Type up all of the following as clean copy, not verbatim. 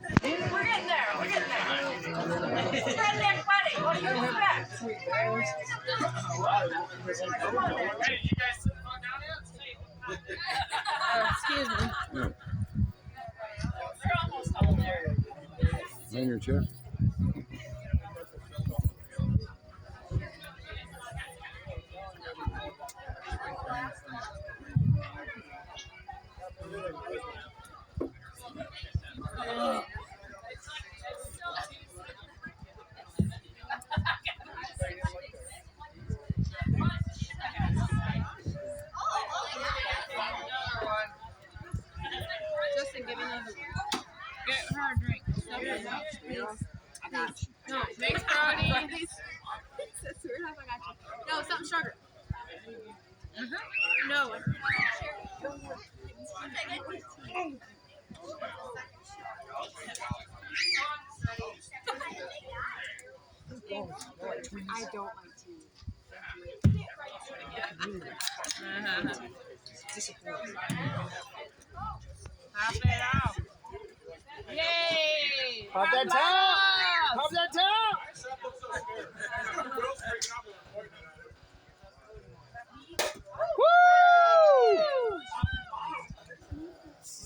We're getting there. We're getting there. It's redneck wedding. What do you expect? Hey, you guys sitting on down here? Excuse me. They're almost all there. In your chair. Justin, give me another one. Get her a drink. Something else, please. I got you. No, thanks, Brody. That's weird. I got you. No, something stronger. No. I don't like tea. Pop it out. Yay! Pop that top! Pop that top! Woo!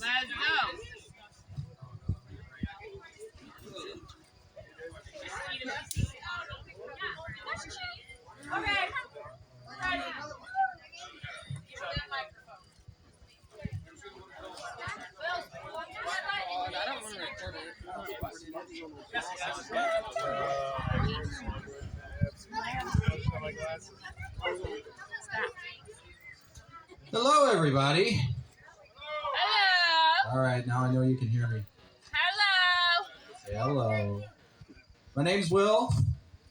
Let's go. Okay. Ready. I don't want to record it. Hello, everybody. Hello. All right, now I know you can hear me. Hello. Say hello. My name's Will.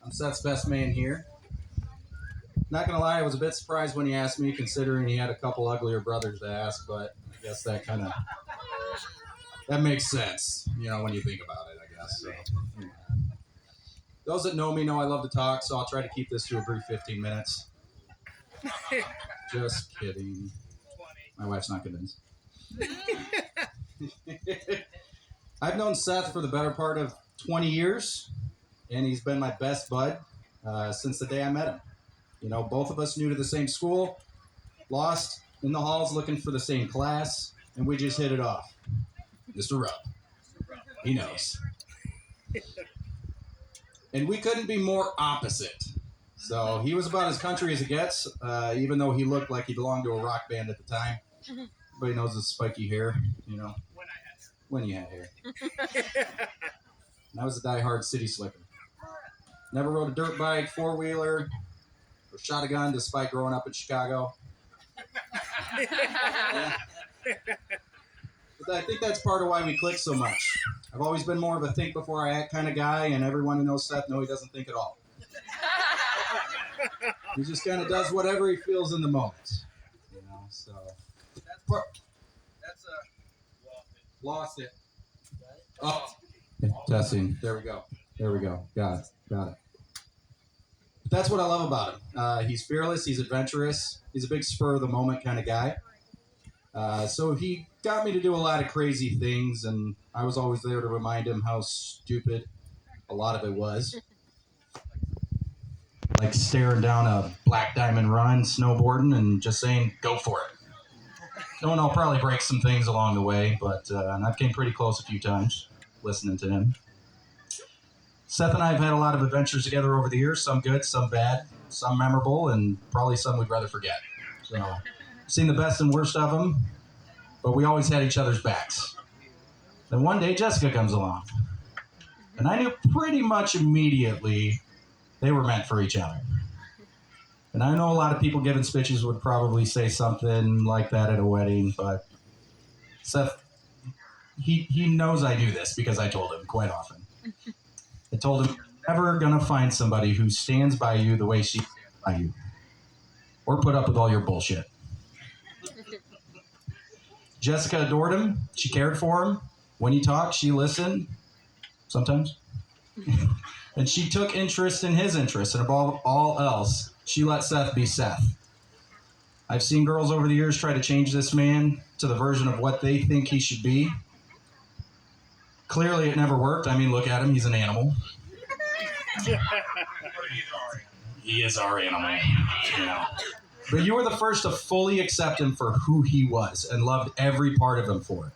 I'm Seth's best man here. Not gonna lie, I was a bit surprised when he asked me, considering he had a couple uglier brothers to ask, but I guess that makes sense, when you think about it, I guess. So, Those that know me know I love to talk, so I'll try to keep this to a brief 15 minutes. Just kidding. My wife's not convinced. I've known Seth for the better part of 20 years, and he's been my best bud since the day I met him. Both of us new to the same school, lost in the halls looking for the same class, and we just hit it off. Mr. Rupp. He knows. And we couldn't be more opposite. So he was about as country as it gets, even though he looked like he belonged to a rock band at the time. Everybody knows his spiky hair, when he had hair. And I was a diehard city slicker. Never rode a dirt bike, four-wheeler, or shot a gun despite growing up in Chicago. Yeah. But I think that's part of why we click so much. I've always been more of a think before I act kind of guy, and everyone who knows Seth knows he doesn't think at all. He just kind of does whatever he feels in the moment. So that's lost it. Oh, testing. There we go. Got it. But that's what I love about him. He's fearless. He's adventurous. He's a big spur of the moment kind of guy. So he got me to do a lot of crazy things, and I was always there to remind him how stupid a lot of it was. Like staring down a Black Diamond Run, snowboarding, and just saying, go for it. Knowing I'll probably break some things along the way, but I've came pretty close a few times listening to him. Seth and I have had a lot of adventures together over the years, some good, some bad, some memorable, and probably some we'd rather forget. So, seen the best and worst of them, but we always had each other's backs. Then one day Jessica comes along, and I knew pretty much immediately they were meant for each other. And I know a lot of people giving speeches would probably say something like that at a wedding, but Seth, he knows I do this because I told him quite often. I told him, you're never going to find somebody who stands by you the way she stands by you, or put up with all your bullshit. Jessica adored him. She cared for him. When he talked, she listened. Sometimes. And she took interest in his interests, and above all else, she let Seth be Seth. I've seen girls over the years try to change this man to the version of what they think he should be. Clearly, it never worked. I mean, look at him. He's an animal. He is our animal. Yeah. But you were the first to fully accept him for who he was and loved every part of him for it.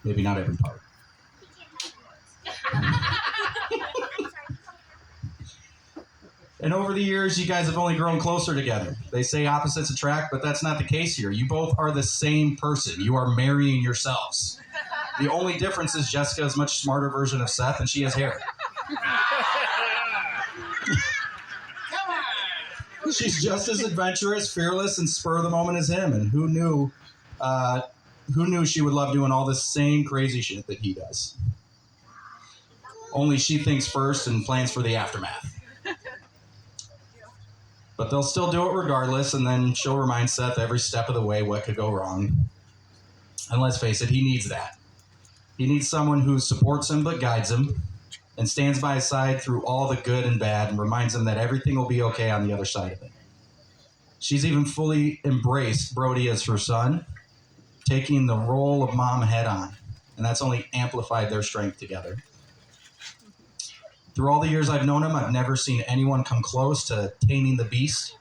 Maybe not every part. And over the years, you guys have only grown closer together. They say opposites attract, but that's not the case here. You both are the same person. You are marrying yourselves. The only difference is Jessica is a much smarter version of Seth, and she has hair. She's just as adventurous, fearless, and spur of the moment as him. And who knew she would love doing all the same crazy shit that he does? Only she thinks first and plans for the aftermath. But they'll still do it regardless, and then she'll remind Seth every step of the way what could go wrong. And let's face it, he needs that. He needs someone who supports him but guides him, and stands by his side through all the good and bad, and reminds him that everything will be okay on the other side of it. She's even fully embraced Brody as her son, taking the role of mom head on, and that's only amplified their strength together. Through all the years I've known him, I've never seen anyone come close to taming the beast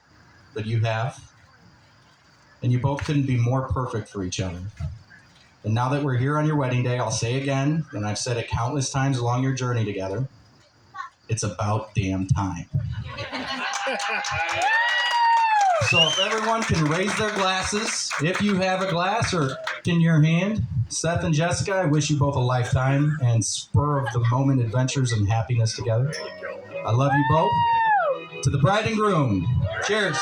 that you have. And you both couldn't be more perfect for each other. And now that we're here on your wedding day, I'll say again, and I've said it countless times along your journey together, it's about damn time. So if everyone can raise their glasses, if you have a glass or in your hand, Seth and Jessica, I wish you both a lifetime and spur of the moment adventures and happiness together. I love you both. To the bride and groom, cheers.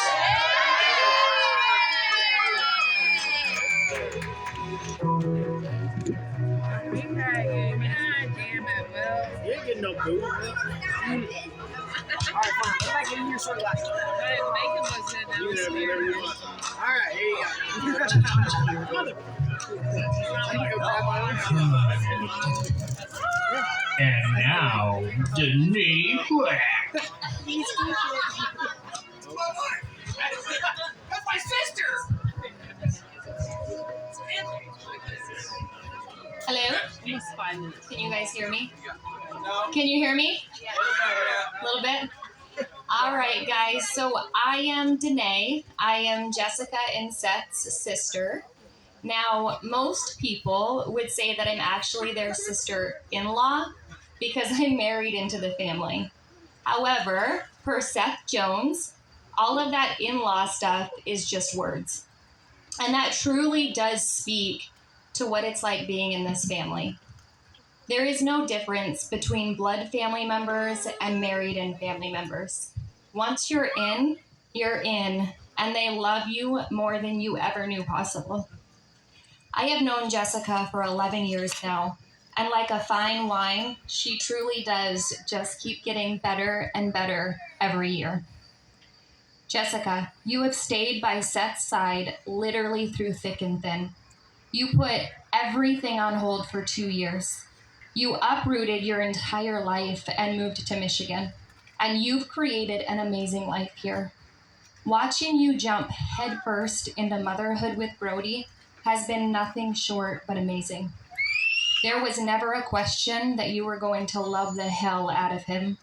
You ain't getting no food. All right, fine. I'm not getting your sunglasses. You can have whatever you want. All right, here you go. And now, Denise Black. That's my sister! Hello? Can you guys hear me? Can you hear me? A little bit? All right, guys. So I am Danae. I am Jessica and Seth's sister. Now, most people would say that I'm actually their sister-in-law because I'm married into the family. However, per Seth Jones, all of that in-law stuff is just words. And that truly does speak to what it's like being in this family. There is no difference between blood family members and married-in family members. Once you're in, and they love you more than you ever knew possible. I have known Jessica for 11 years now, and like a fine wine, she truly does just keep getting better and better every year. Jessica, you have stayed by Seth's side literally through thick and thin. You put everything on hold for 2 years. You uprooted your entire life and moved to Michigan, and you've created an amazing life here. Watching you jump headfirst into motherhood with Brody has been nothing short but amazing. There was never a question that you were going to love the hell out of him.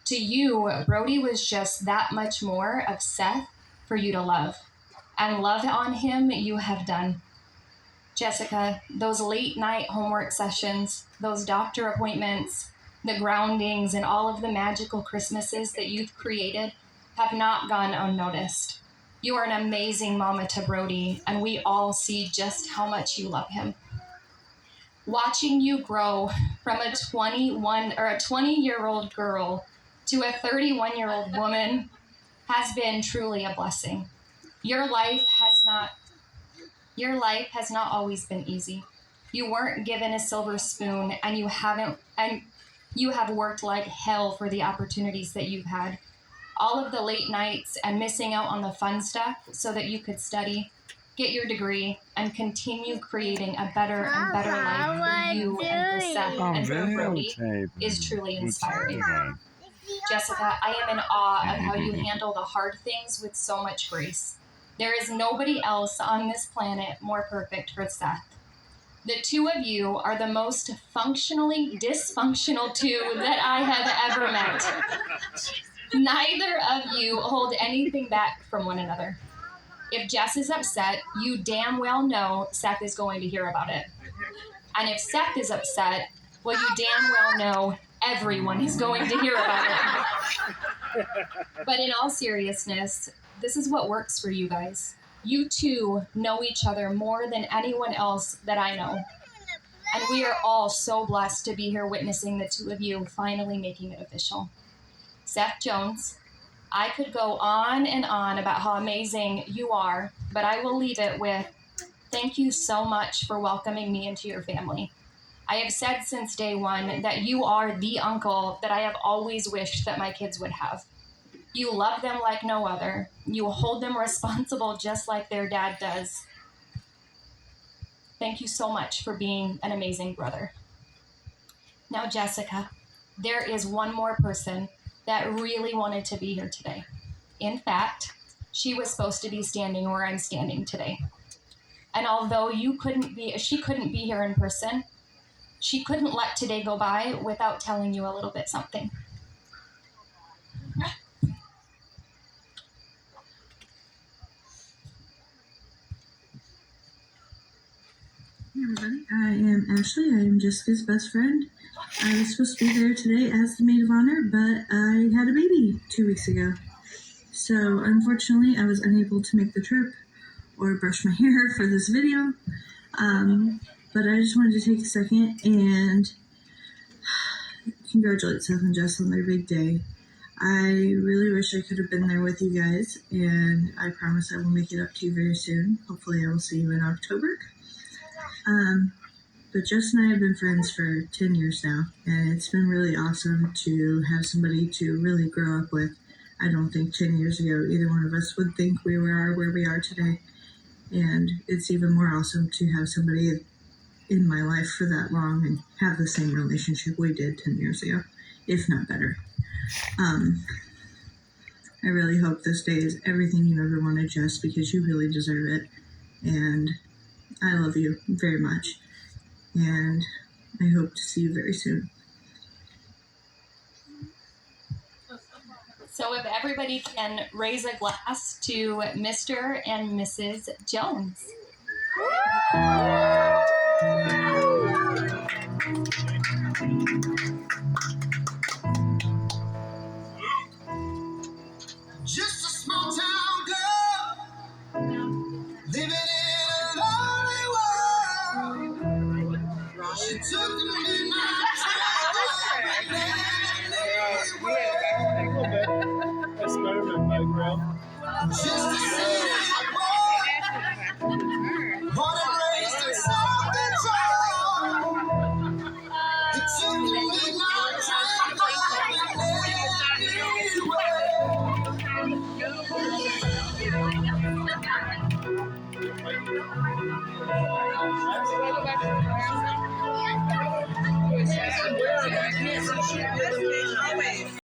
To you, Brody was just that much more of Seth for you to love. And love on him you have done. Jessica, those late night homework sessions, those doctor appointments, the groundings, and all of the magical Christmases that you've created have not gone unnoticed. You are an amazing mama to Brody, and we all see just how much you love him. Watching you grow from a 20-year-old girl to a 31-year-old woman has been truly a blessing. Your life has not always been easy. You weren't given a silver spoon, and you have worked like hell for the opportunities that you've had. All of the late nights and missing out on the fun stuff so that you could study, get your degree, and continue creating a better and better life for you and for Seth and for Brody is truly inspiring. Jessica, I am in awe of how you handle the hard things with so much grace. There is nobody else on this planet more perfect for Seth. The two of you are the most functionally dysfunctional two that I have ever met. Neither of you hold anything back from one another. If Jess is upset, you damn well know Seth is going to hear about it. And if Seth is upset, well, you damn well know everyone is going to hear about it. But in all seriousness, this is what works for you guys. You two know each other more than anyone else that I know. And we are all so blessed to be here witnessing the two of you finally making it official. Seth Jones, I could go on and on about how amazing you are, but I will leave it with thank you so much for welcoming me into your family. I have said since day one that you are the uncle that I have always wished that my kids would have. You love them like no other. You hold them responsible just like their dad does. Thank you so much for being an amazing brother. Now, Jessica, there is one more person that really wanted to be here today. In fact, she was supposed to be standing where I'm standing today. And although she couldn't be here in person, she couldn't let today go by without telling you a little bit something. Hey everybody, I am Ashley. I am Jessica's best friend. I was supposed to be there today as the maid of honor, but I had a baby 2 weeks ago. So unfortunately, I was unable to make the trip or brush my hair for this video. But I just wanted to take a second and congratulate Seth and Jess on their big day. I really wish I could have been there with you guys, and I promise I will make it up to you very soon. Hopefully I will see you in October. But Jess and I have been friends for 10 years now, and it's been really awesome to have somebody to really grow up with. I don't think 10 years ago either one of us would think we were where we are today. And it's even more awesome to have somebody in my life for that long and have the same relationship we did 10 years ago, if not better. I really hope this day is everything you ever wanted, Jess, because you really deserve it. And I love you very much. And I hope to see you very soon. So if everybody can raise a glass to Mr. and Mrs. Jones. Just a small town girl, living in a lonely world. She took the midnight train. That's better than my grill. Just a city boy, born and raised in South Detroit. He took the midnight train.